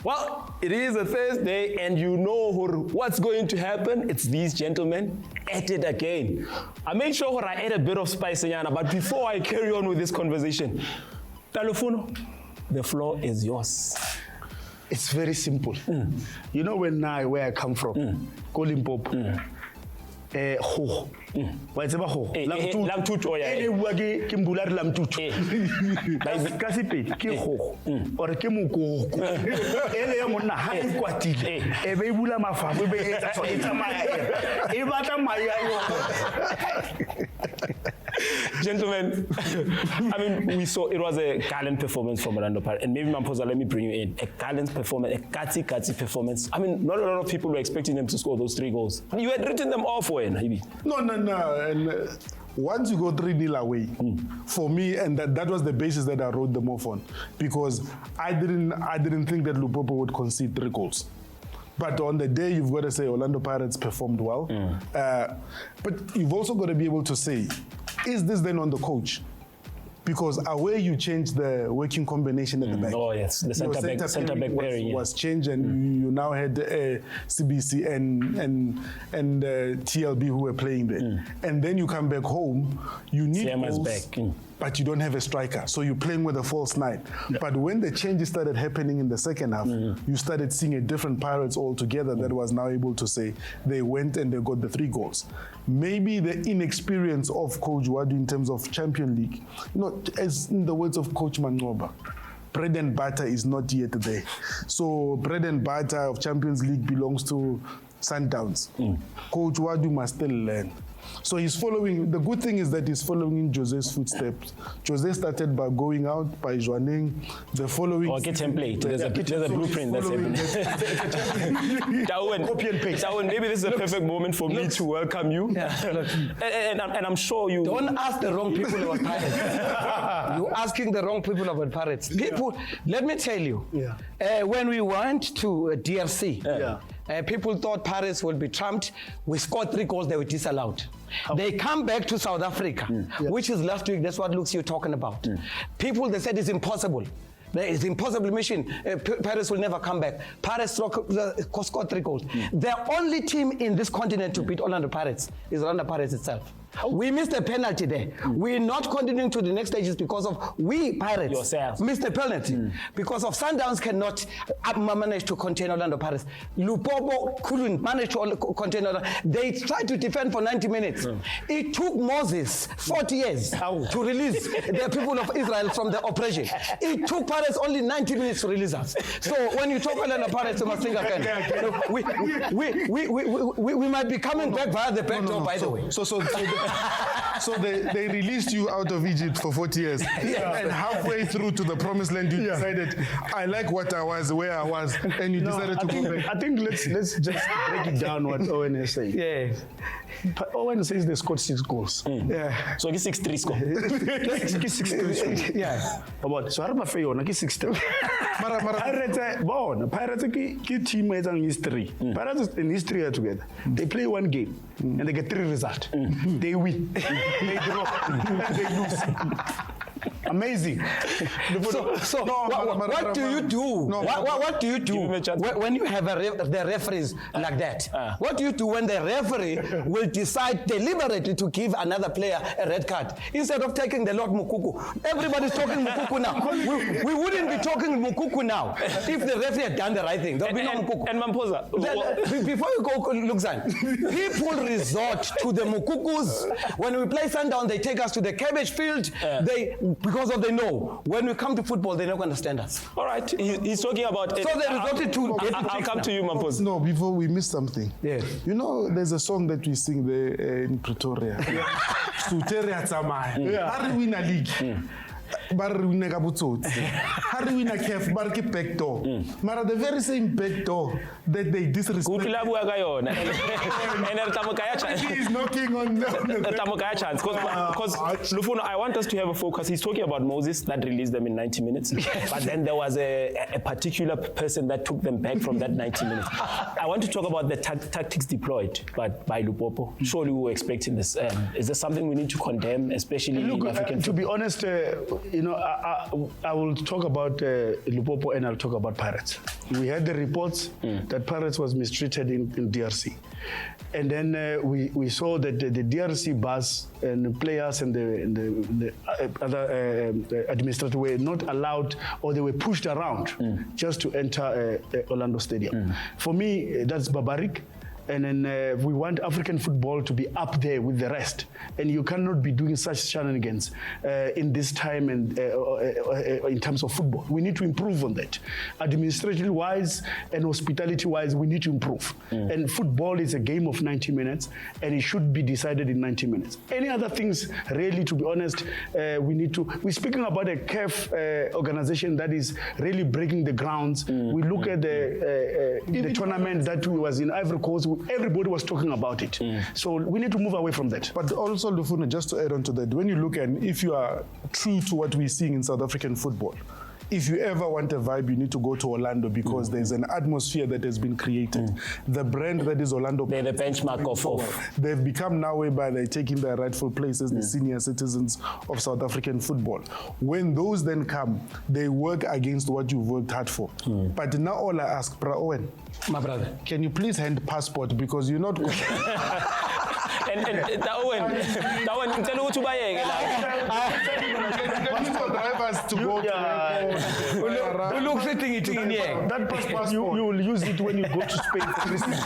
Well, it is a Thursday, and you know what's going to happen. It's these gentlemen at it again. I made sure I add a bit of spice, but before I carry on with this conversation, Lufuno, the floor is yours. It's very simple. You know where I come from, Limpopo. Wa tseba ho lamtutu ene bua ke mbulari lamtutu ka sepedi ke ho or ke mukoko ele ya monna ha e kwatile e be bula mafapo be e tsamaya e batla maya yo. Gentlemen, I mean, we saw it was a gallant performance from Orlando Pirates, and maybe Mpho, let me bring you in. A gallant performance, a catty performance. I mean, not a lot of people were expecting them to score those 3 goals. You had written them off for maybe. No. And once you go 3-0 away, for me, and that was the basis that I wrote them off on, because I didn't think that Lupopo would concede 3 goals. But on the day, you've got to say Orlando Pirates performed well. But you've also got to be able to say, is this then on the coach? Because away you changed the working combination at the back. Oh yes, the center back pairing was changed, and you now had CBC and TLB who were playing there. And then you come back home, you need goals, back. But you don't have a striker, so you're playing with a false 9. But when the changes started happening in the second half, you started seeing a different Pirates altogether that was now able to say they went and they got the 3 goals. Maybe the inexperience of Coach Wadu in terms of Champions League, as in the words of Coach Mangoba, bread and butter is not yet there. So bread and butter of Champions League belongs to Sundowns. Coach Wadu must still learn. So he's following, the good thing is that he's following in Jose's footsteps. Jose started by going out, by joining, the following... Or get template, there's a blueprint that's happening. Copy and paste. Darwin, maybe this is a perfect moment for me to welcome you. And I'm sure you... Don't ask the wrong people about Pirates. You're asking the wrong people about Pirates. People, let me tell you, when we went to DRC, people thought Pirates would be trumped. We scored 3 goals, they were disallowed. They come back to South Africa, which is last week. That's what Luke's you're talking about. People, they said it's impossible. It's an impossible mission. Pirates will never come back. Pirates scored 3 goals. The only team in this continent to beat Orlando Pirates is Orlando Pirates itself. We missed a penalty there. We're not continuing to the next stages because of we Pirates missed a penalty. Because of Sundowns cannot manage to contain Orlando Pirates. Lupopo couldn't manage to contain Orlando. They tried to defend for 90 minutes. It took Moses 40 years to release the people of Israel from the oppression. It took Pirates only 90 minutes to release us. So when you talk Orlando Pirates, you must think again. We might be coming back via the back door, by the way. So they released you out of Egypt for 40 years, and halfway through to the promised land, you decided, I like what I was, where I was, and you decided to go back. I think let's just break it down what Owen is saying. Owen says they scored 6 goals. So it's 6-3 score. 6-3. Yeah. But so I'm afraid on 6-3. Pirates ki team is in history. Pirates in history are together. They play 1 game and they get 3 results. They win. They draw. They lose. Amazing. So what do you do? What do you do when you have the referees like that? What do you do when the referee will decide deliberately to give another player a red card instead of taking the Lord Mukoko? Everybody's talking Mukoko now. We wouldn't be talking Mukoko now if the referee had done the right thing. There'll be no Mukoko. And Mamposa, before you go, Luxan, people resort to the Mukokos. When we play Sundown, they take us to the cabbage field. Because they know when we come to football, they're not going to understand us. All right, he's talking about it. So they resorted to. I'll come to you, Mamposa. No, before we miss something. Yes. You know, there's a song that we sing there in Pretoria. Suteria Tsamaya. Hari win a league. Bar win a kabutsot. Hari win a CAF. Bar ki backdoor. Mara the very same backdoor that they disrespect. And He's knocking on because Lufuno, I want us to have a focus. He's talking about Moses that released them in 90 minutes. But then there was a particular person that took them back from that 90 minutes. I want to talk about the tactics deployed by Lupopo. Surely we were expecting this. Is there something we need to condemn, especially in African to be honest, I will talk about Lupopo and I'll talk about Pirates. We had the reports that Pirates was mistreated in DRC. And then we saw that the DRC bus and the players and the other administrators were not allowed, or they were pushed around just to enter Orlando Stadium. For me, that's barbaric. And then we want African football to be up there with the rest. And you cannot be doing such shenanigans in this time and in terms of football. We need to improve on that. Administratively-wise and hospitality-wise, we need to improve. And football is a game of 90 minutes, and it should be decided in 90 minutes. Any other things, really, to be honest, we need to... We're speaking about a CAF organization that is really breaking the grounds. We look at the tournament that was in Ivory Coast. Everybody was talking about it. So we need to move away from that. But also, Lufuno, just to add on to that, when you look at, if you are true to what we're seeing in South African football, if you ever want a vibe, you need to go to Orlando, because there's an atmosphere that has been created. The brand that is Orlando. They're the benchmark of. They've become now whereby they're taking their rightful place as the senior citizens of South African football. When those then come, they work against what you've worked hard for. But now all I ask, Bra Owen, my brother, can you please hand passport, because you're not... and Owen, tell you to buy drivers to go to that passport, you will use it when you go to Spain for Christmas.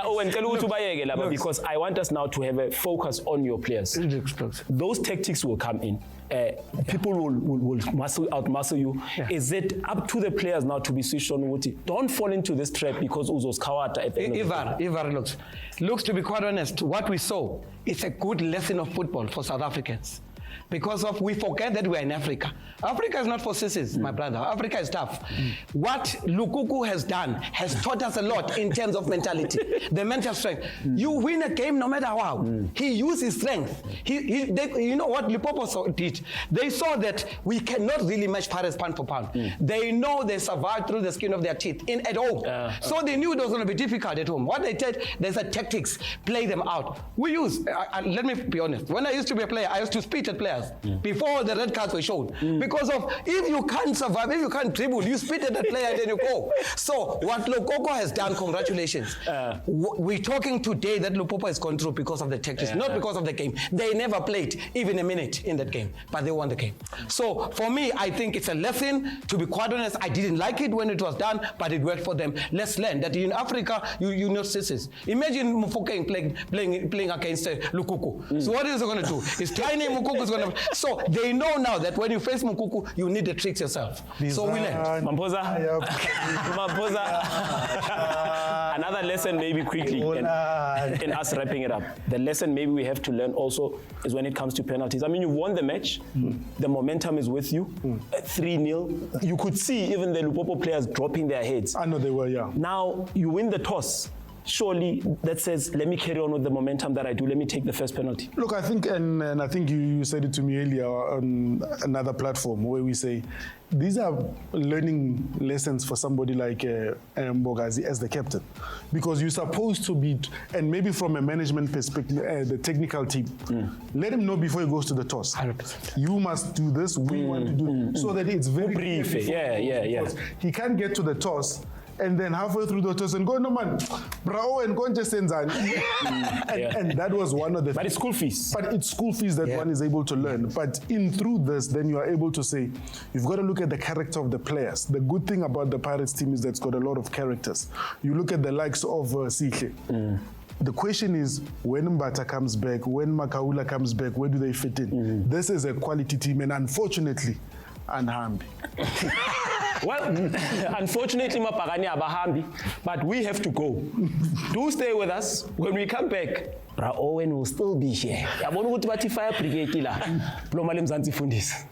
Owen, tell you to buy because I want us now to have a focus on your players. Those tactics will come in. People will muscle you. Yeah. Is it up to the players now to be switched on? Don't fall into this trap because Uzos Kawata at the end Ivar looks, to be quite honest, what we saw, it's a good lesson of football for South Africans. Because we forget that we're in Africa. Africa is not for sissies, my brother. Africa is tough. What Lupopo has done has taught us a lot in terms of mentality, the mental strength. You win a game no matter how. He used his strength. You know what Lupopo did? They saw that we cannot really match Paris pound for pound. They know they survived through the skin of their teeth at home. So they knew it was going to be difficult at home. What they did, they said tactics, play them out. We use, let me be honest, when I used to be a player, I used to spit at players before the red cards were shown. Because of, if you can't survive, if you can't dribble, you spit at the player and then you go. So what Lekoko has done, congratulations. We're talking today that Lupopo has gone through because of the tactics, not because of the game. They never played even a minute in that game, but they won the game. So for me, I think it's a lesson. To be quite honest, I didn't like it when it was done, but it worked for them. Let's learn that in Africa, you know sissies. Imagine Mukoko playing against Lupopo. So what is he going to do? Is tiny Mukoko is going to... So they know now that when you face Mukoko, you need the tricks yourself. So we learned. Mamposa. Another lesson maybe quickly, in us wrapping it up. The lesson maybe we have to learn also is when it comes to penalties. I mean, you won the match. The momentum is with you. 3-0. You could see even the Lupopo players dropping their heads. I know they were, yeah. Now you win the toss. Surely that says, let me carry on with the momentum that I do. Let me take the first penalty. Look, I think, and I think you said it to me earlier on another platform where we say, these are learning lessons for somebody like Mbogazi as the captain. Because you're supposed to be, and maybe from a management perspective, the technical team, let him know before he goes to the toss. 100%. You must do this, we want to do so that it's very brief. Yeah. He can't get to the toss and then halfway through the toss and go, no man, bravo, and go and just send and that was one of the... But it's school fees. But it's school fees that one is able to learn. But through this, then you are able to say, you've got to look at the character of the players. The good thing about the Pirates team is that it's got a lot of characters. You look at the likes of Sihle. The question is, when Mbata comes back, when Makaula comes back, where do they fit in? This is a quality team, and unfortunately, unhambi. Well, unfortunately, Mapagani abahambi, but we have to go. Do stay with us. When we come back, Bra Owen will still be here. Yabona ukuthi bathi fire brigade la. Plomale Mzansi fundisa.